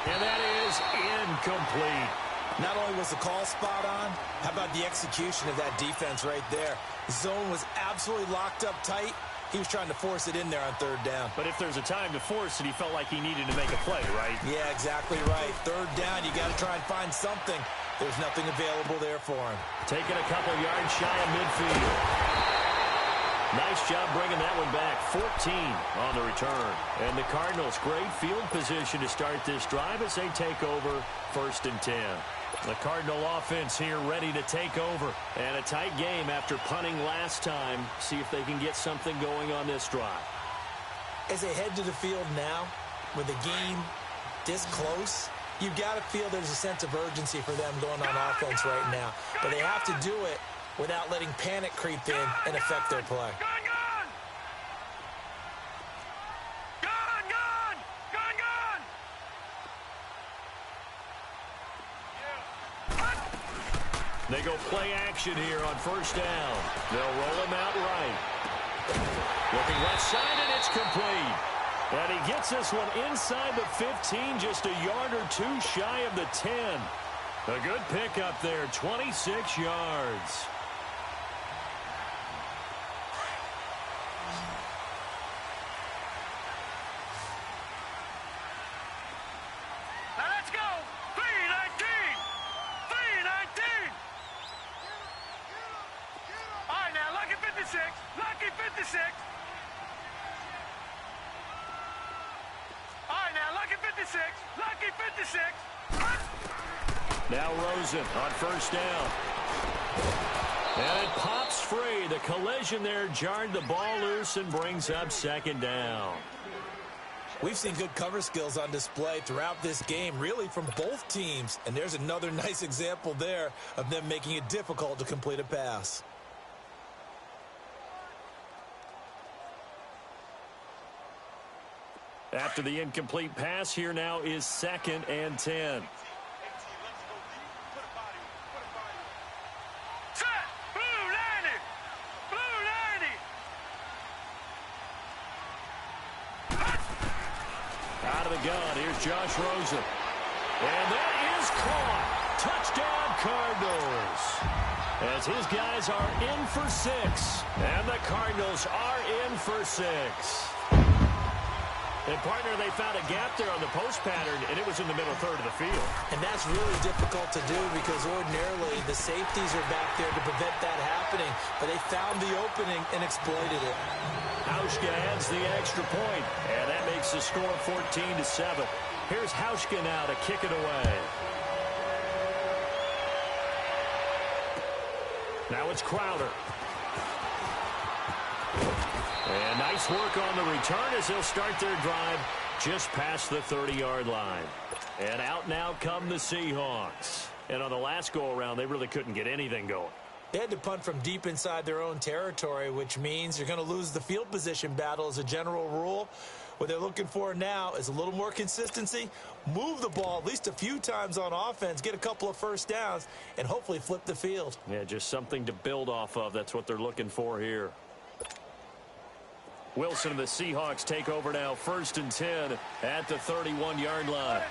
And that is incomplete. Not only was the call spot on, how about the execution of that defense right there? Zone was absolutely locked up tight. He was trying to force it in there on third down. But if there's a time to force it, he felt like he needed to make a play, right? Yeah, exactly right. Third down, you got to try and find something. There's nothing available there for him. Taking a couple yards shy of midfield. Nice job bringing that one back. 14 on the return. And the Cardinals, great field position to start this drive as they take over 1st and 10. The Cardinal offense here ready to take over. And a tight game after punting last time. See if they can get something going on this drive. As they head to the field now, with the game this close, you've got to feel there's a sense of urgency for them going on offense right now. But they have to do it without letting panic creep in and affect their play. They go play action here on 1st down. They'll roll him out right. Looking left side, and it's complete. And he gets this one inside the 15, just a yard or two shy of the 10. A good pickup there, 26 yards. Now let's go. 319. 319. All right, now, lucky 56. Lucky 56. All right, now, lucky 56. Lucky 56. Now Rosen on 1st down. And it pops free. The collision there jarred the ball loose and brings up 2nd down. We've seen good cover skills on display throughout this game, really from both teams. And there's another nice example there of them making it difficult to complete a pass. After the incomplete pass, here now is 2nd and 10. Out of the gun, here's Josh Rosen. And that is caught. Touchdown, Cardinals. As his guys are in for 6. And the Cardinals are in for 6. And, partner, they found a gap there on the post pattern, and it was in the middle third of the field. And that's really difficult to do because ordinarily the safeties are back there to prevent that happening. But they found the opening and exploited it. Hauschka adds the extra point, and that makes the score 14-7. Here's Hauschka now to kick it away. Now it's Crowder. And nice work on the return as they'll start their drive just past the 30-yard line. And out now come the Seahawks. And on the last go-around, they really couldn't get anything going. They had to punt from deep inside their own territory, which means you're going to lose the field position battle as a general rule. What they're looking for now is a little more consistency, move the ball at least a few times on offense, get a couple of 1st downs, and hopefully flip the field. Yeah, just something to build off of. That's what they're looking for here. Wilson and the Seahawks take over now, 1st and 10 at the 31-yard line.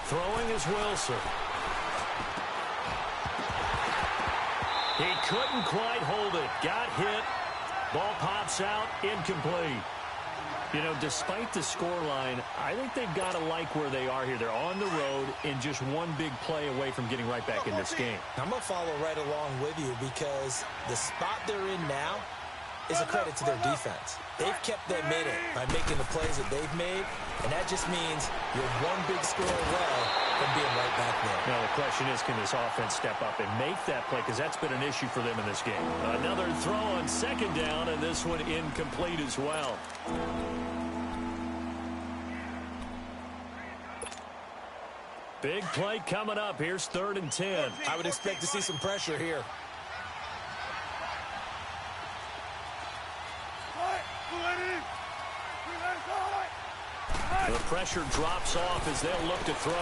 Throwing is Wilson. He couldn't quite hold it. Got hit. Ball pops out. Incomplete. You know, despite the scoreline, I think they've got to like where they are here. They're on the road and just one big play away from getting right back in this game. I'm going to follow right along with you because the spot they're in now is a credit to their defense. They've kept them in it by making the plays that they've made, and that just means you're one big score away from being right back there. Now, the question is, can this offense step up and make that play? Because that's been an issue for them in this game. Another throw on 2nd down, and this one incomplete as well. Big play coming up. Here's 3rd and 10. I would expect to see some pressure here. The pressure drops off as they'll look to throw.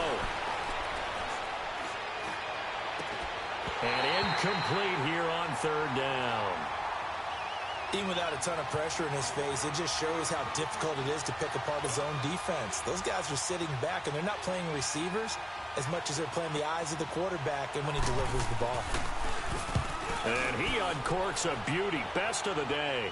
And incomplete here on 3rd down. Even without a ton of pressure in his face, it just shows how difficult it is to pick apart his own defense. Those guys are sitting back, and they're not playing receivers as much as they're playing the eyes of the quarterback and when he delivers the ball. And he uncorks a beauty. Best of the day.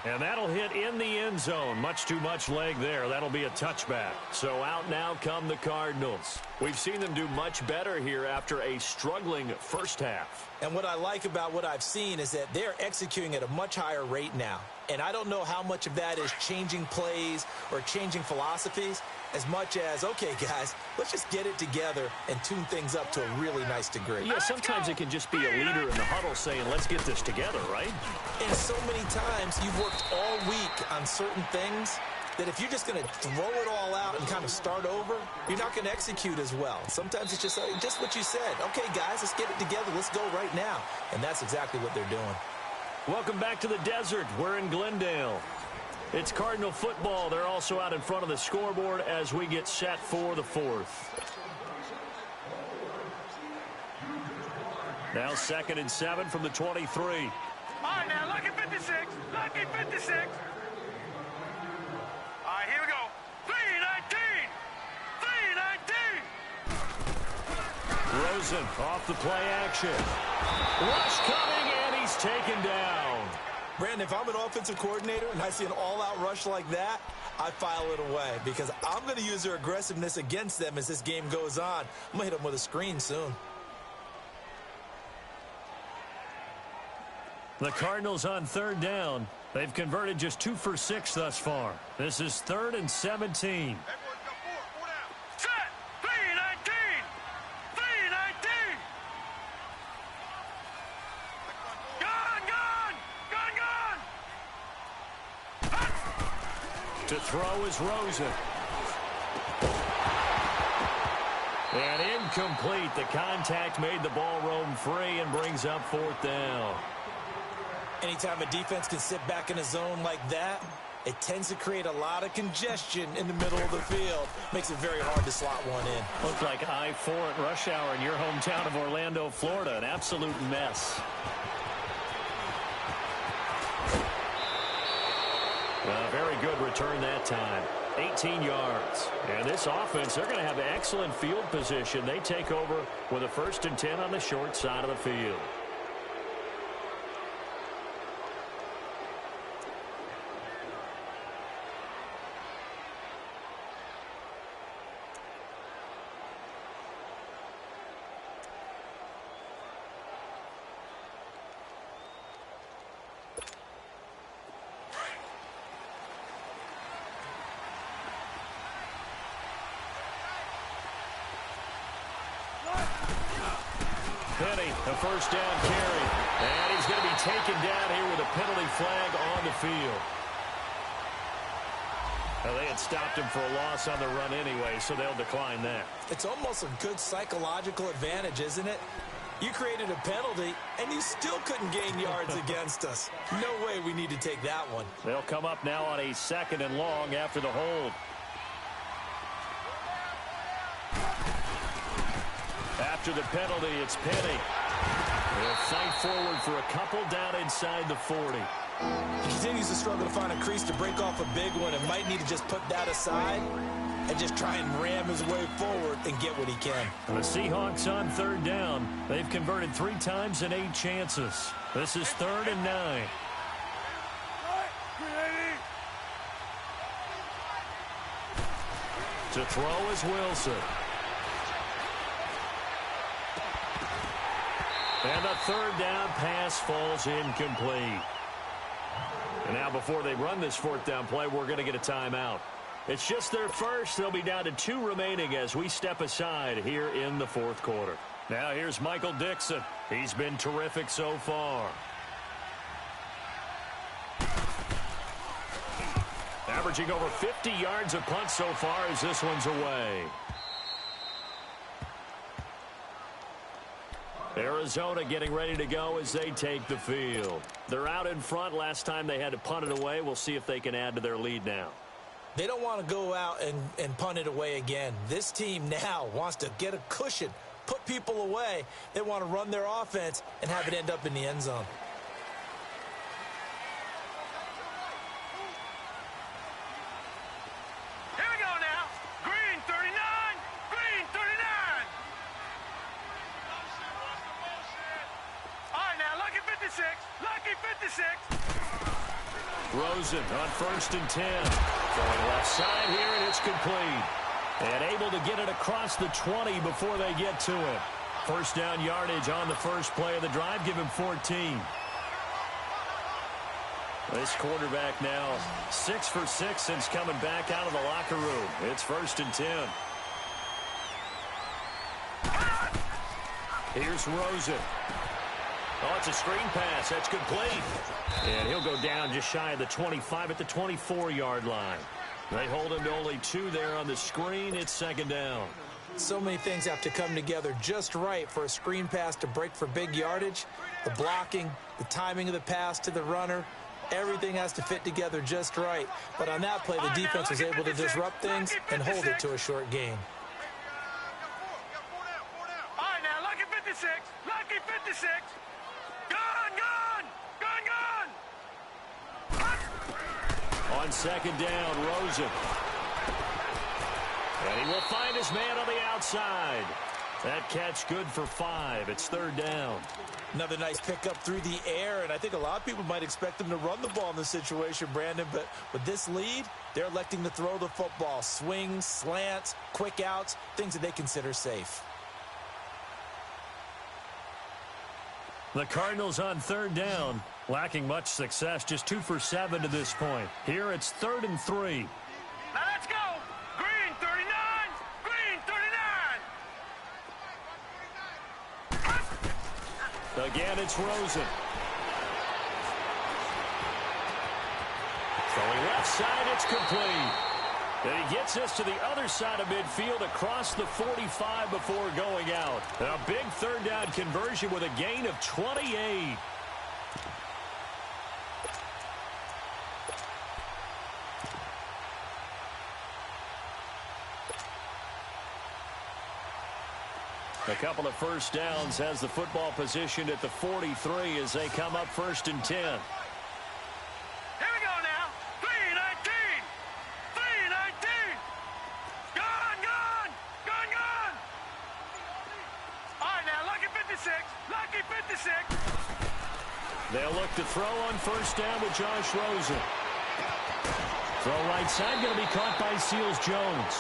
And that'll hit in the end zone. Much too much leg there. That'll be a touchback. So out now come the Cardinals. We've seen them do much better here after a struggling first half. And what I like about what I've seen is that they're executing at a much higher rate now. And I don't know how much of that is changing plays or changing philosophies as much as, okay, guys, let's just get it together and tune things up to a really nice degree. Yeah, sometimes it can just be a leader in the huddle saying, let's get this together, right? And so many times you've worked all week on certain things that if you're just going to throw it all out and kind of start over, you're not going to execute as well. Sometimes it's just what you said. Okay, guys, let's get it together. Let's go right now. And that's exactly what they're doing. Welcome back to the desert. We're in Glendale. It's Cardinal football. They're also out in front of the scoreboard as we get set for the fourth. Now 2nd and 7 from the 23. All right, now, lucky 56. Lucky 56. All right, here we go. 3-19. 3-19. Rosen off the play action. Rush coming, and he's taken down. Brandon, if I'm an offensive coordinator and I see an all-out rush like that, I file it away because I'm going to use their aggressiveness against them as this game goes on. I'm going to hit them with a screen soon. The Cardinals on 3rd down. They've converted just 2 for 6 thus far. This is 3rd and 17. To throw is Rosen. And incomplete. The contact made the ball roam free and brings up 4th down. Anytime a defense can sit back in a zone like that, it tends to create a lot of congestion in the middle of the field. Makes it very hard to slot one in. Looked like I-4 at rush hour in your hometown of Orlando, Florida. An absolute mess. A very good return that time. 18 yards. And this offense, they're going to have excellent field position. They take over with a 1st and 10 on the short side of the field. Penny, a 1st down carry. And he's going to be taken down here with a penalty flag on the field. Well, they had stopped him for a loss on the run anyway, so they'll decline that. It's almost a good psychological advantage, isn't it? You created a penalty, and you still couldn't gain yards against us. No way we need to take that one. They'll come up now on a 2nd and long after the hold. After the penalty, it's Penny. They'll fight forward for a couple down inside the 40. He continues to struggle to find a crease to break off a big one and might need to just put that aside and just try and ram his way forward and get what he can. The Seahawks on 3rd down. They've converted 3 times in 8 chances. This is 3rd and 9. To throw is Wilson. And the 3rd down pass falls incomplete. And now before they run this 4th down play, we're going to get a timeout. It's just their first. They'll be down to 2 remaining as we step aside here in the 4th quarter. Now here's Michael Dixon. He's been terrific so far. Averaging over 50 yards a punt so far as this one's away. Arizona getting ready to go as they take the field. They're out in front. Last time they had to punt it away. We'll see if they can add to their lead now. They don't want to go out and punt it away again. This team now wants to get a cushion, put people away. They want to run their offense and have it end up in the end zone. Rosen on 1st and 10. Going left side here, and it's complete. And able to get it across the 20 before they get to it. First down yardage on the first play of the drive. Give him 14. This quarterback now 6 for 6 since coming back out of the locker room. It's 1st and 10. Here's Rosen. Oh, it's a screen pass. That's complete. And he'll go down just shy of the 25 at the 24-yard line. They hold him to only 2 there on the screen. It's 2nd down. So many things have to come together just right for a screen pass to break for big yardage. The blocking, the timing of the pass to the runner, everything has to fit together just right. But on that play, the defense was able to disrupt things and hold it to a short gain. All right, now, lucky 56. Lucky 56. Gun, gun. Gun, gun. On 2nd down, Rosen. And he will find his man on the outside. That catch good for 5. It's 3rd down. Another nice pickup through the air, and I think a lot of people might expect them to run the ball in this situation, Brandon, but with this lead, they're electing to throw the football. Swings, slants, quick outs, things that they consider safe. The Cardinals on 3rd down, lacking much success, just 2 for 7 to this point. Here it's 3rd and 3. Now let's go. Green 39. Green 39. Again, it's Rosen. Throwing left side, it's complete. And he gets us to the other side of midfield across the 45 before going out. A big 3rd down conversion with a gain of 28. A couple of first downs has the football positioned at the 43 as they come up 1st and 10. Here we go now. 319. 319. Gun, gun. Gun, gun. All right, now, lucky 56. Lucky 56. They'll look to throw on 1st down with Josh Rosen. Throw right side, going to be caught by Seals-Jones.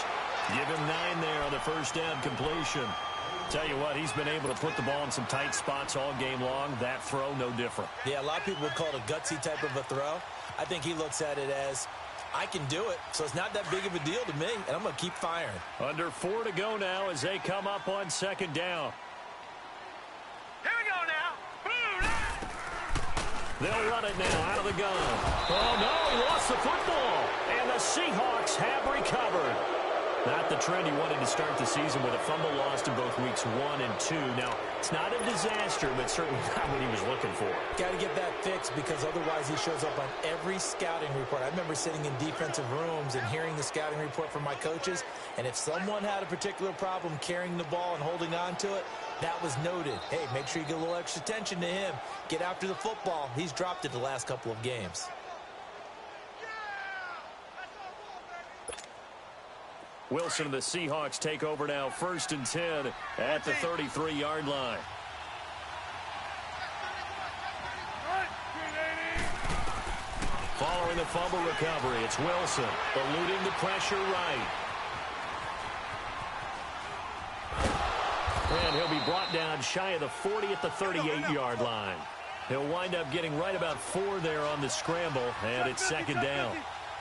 Give him 9 there on the 1st down completion. Tell you what, he's been able to put the ball in some tight spots all game long. That throw, no different. Yeah, a lot of people would call it a gutsy type of a throw. I think he looks at it as, I can do it, so it's not that big of a deal to me, and I'm going to keep firing. Under 4 to go now as they come up on 2nd down. Here we go now. Boom. They'll run it now out of the gun. Oh, no, he lost the football. And the Seahawks have recovered. Not the trend he wanted to start the season with a fumble lost in both weeks 1 and 2. Now, it's not a disaster, but certainly not what he was looking for. Got to get that fixed because otherwise he shows up on every scouting report. I remember sitting in defensive rooms and hearing the scouting report from my coaches, and if someone had a particular problem carrying the ball and holding on to it, that was noted. Hey, make sure you get a little extra attention to him. Get after the football. He's dropped it the last couple of games. Wilson and the Seahawks take over now 1st and 10 at the 33-yard line. Following the fumble recovery, it's Wilson eluding the pressure right. And he'll be brought down shy of the 40 at the 38-yard line. He'll wind up getting right about 4 there on the scramble, and it's 2nd down.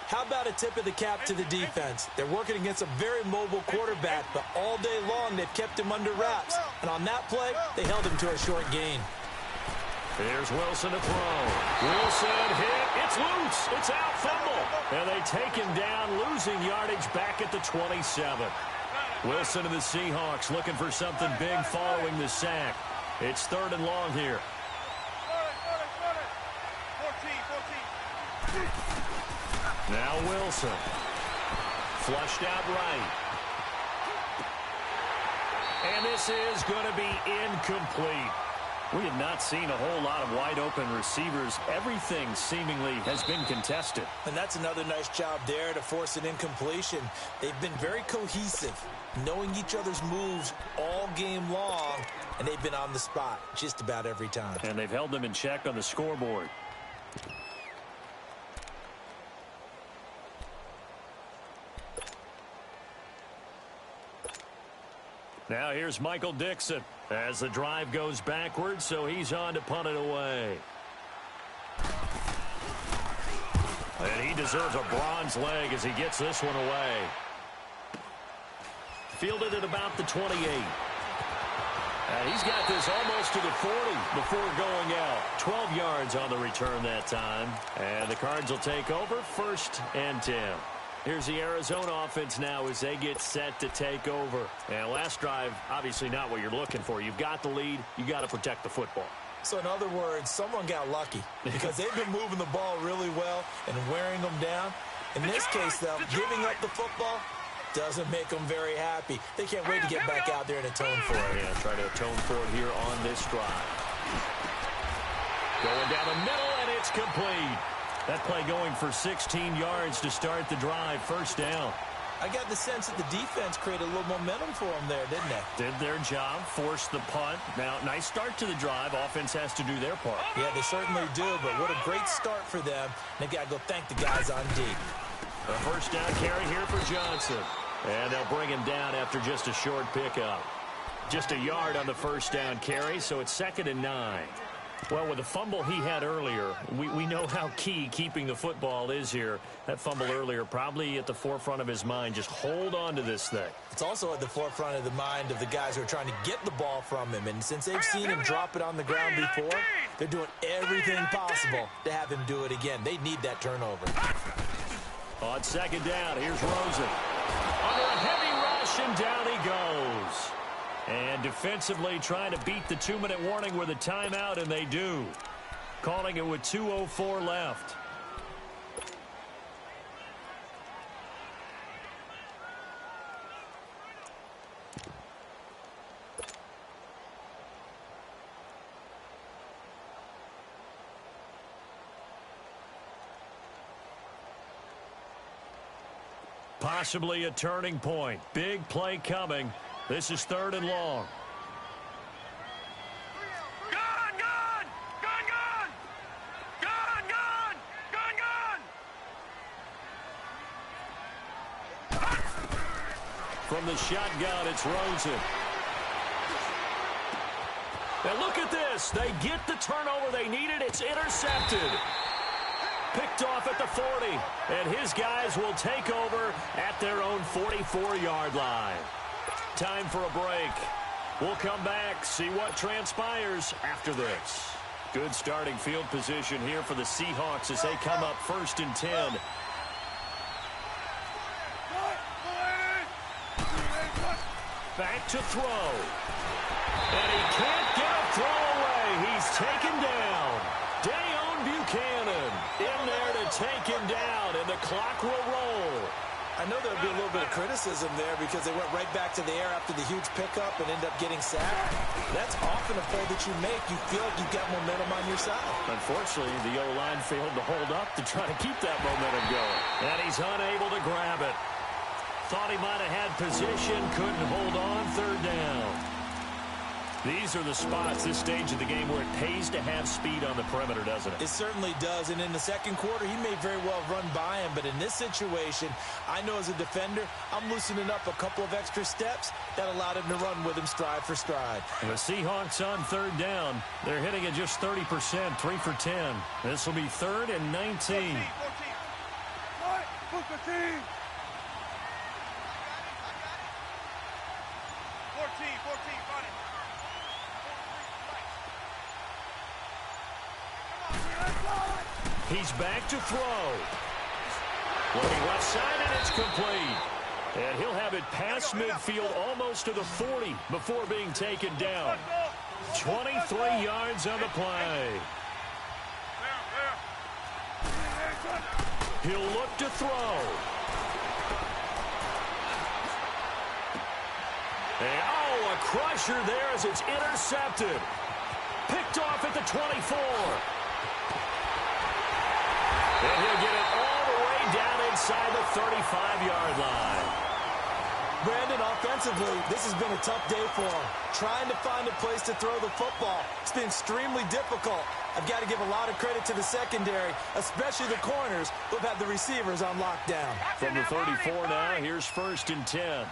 How about a tip of the cap to the defense? They're working against a very mobile quarterback, but all day long they've kept him under wraps. And on that play, they held him to a short gain. Here's Wilson to throw. Wilson hit. It's loose. It's out, fumble. And they take him down, losing yardage back at the 27. Wilson and the Seahawks looking for something big following the sack. It's 3rd and long here. 14. Now Wilson. Flushed out right. And this is going to be incomplete. We have not seen a whole lot of wide-open receivers. Everything seemingly has been contested. And that's another nice job there to force an incompletion. They've been very cohesive, knowing each other's moves all game long, and they've been on the spot just about every time. And they've held them in check on the scoreboard. Now here's Michael Dixon as the drive goes backwards, so he's on to punt it away. And he deserves a bronze leg as he gets this one away. Fielded at about the 28. And he's got this almost to the 40 before going out. 12 yards on the return that time. And the Cards will take over 1st and 10. Here's the Arizona offense now as they get set to take over. And last drive, obviously not what you're looking for. You've got the lead. You got to protect the football. So in other words, someone got lucky because they've been moving the ball really well and wearing them down. In this case, though, giving up the football doesn't make them very happy. They can't wait to get back out there and atone for it. Yeah, try to atone for it here on this drive. Going down the middle, and it's complete. That play going for 16 yards to start the drive. 1st down. I got the sense that the defense created a little momentum for them there, didn't they? Did their job, forced the punt. Now, nice start to the drive. Offense has to do their part. Yeah, they certainly do, but what a great start for them. They've got to go thank the guys on D. A 1st down carry here for Johnson. And they'll bring him down after just a short pickup. Just a yard on the 1st down carry, so it's 2nd and 9. Well, with the fumble he had earlier, we know how key keeping the football is here. That fumble earlier probably at the forefront of his mind. Just hold on to this thing. It's also at the forefront of the mind of the guys who are trying to get the ball from him. And since they've seen him drop it on the ground before, they're doing everything possible to have him do it again. They need that turnover. On 2nd down, here's Rosen. Under a heavy rush, and down he goes. And defensively trying to beat the 2-minute warning with a timeout, and they do. Calling it with 2:04 left. Possibly a turning point. Big play coming. This is 3rd and long. Gun, gun! Gun, gun! Gun, gun! Gun, gun! From the shotgun, it's Rosen. And look at this. They get the turnover they needed. It's intercepted. Picked off at the 40. And his guys will take over at their own 44-yard line. Time for a break. We'll come back, see what transpires after this. Good starting field position here for the Seahawks as they come up 1st and 10. Back to throw. And he can't get a throw away. He's taken down. Dayon Buchanan in there to take him down, and the clock will roll. I know there'll be a little bit of criticism there because they went right back to the air after the huge pickup and ended up getting sacked. That's often a play that you make. You feel like you've got momentum on your side. Unfortunately, the O-line failed to hold up to try to keep that momentum going. And he's unable to grab it. Thought he might have had position, couldn't hold on. 3rd down. These are the spots, this stage of the game, where it pays to have speed on the perimeter, doesn't it? It certainly does, and in the 2nd quarter, he may very well run by him, but in this situation, I know as a defender, I'm loosening up a couple of extra steps that allowed him to run with him stride for stride. And the Seahawks on 3rd down, they're hitting at just 30%, 3 for 10. This will be 3rd and 19. 14. What? 14. 14, buddy. He's back to throw. Looking left side, and it's complete. And he'll have it past midfield almost to the 40 before being taken down. 23 yards on the play. He'll look to throw. And, oh, a crusher there as it's intercepted. Picked off at the 24. And he'll get it all the way down inside the 35-yard line. Brandon, offensively, this has been a tough day for him. Trying to find a place to throw the football. It's been extremely difficult. I've got to give a lot of credit to the secondary, especially the corners who have had the receivers on lockdown. From the 34 now, here's 1st and 10.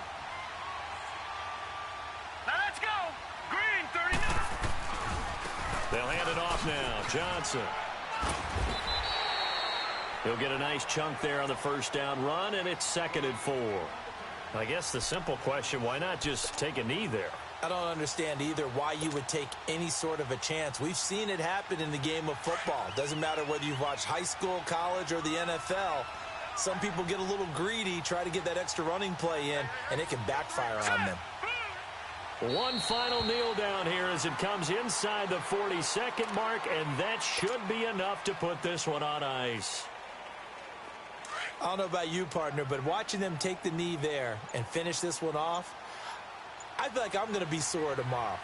Johnson. He'll get a nice chunk there on the first down run, and it's 2nd and 4. I guess the simple question, why not just take a knee there? I don't understand either why you would take any sort of a chance. We've seen it happen in the game of football. Doesn't matter whether you've watched high school, college, or the NFL. Some people get a little greedy, try to get that extra running play in, and it can backfire on them. One final kneel down here as it comes inside the 40-second mark, and that should be enough to put this one on ice. I don't know about you, partner, but watching them take the knee there and finish this one off, I feel like I'm going to be sore tomorrow.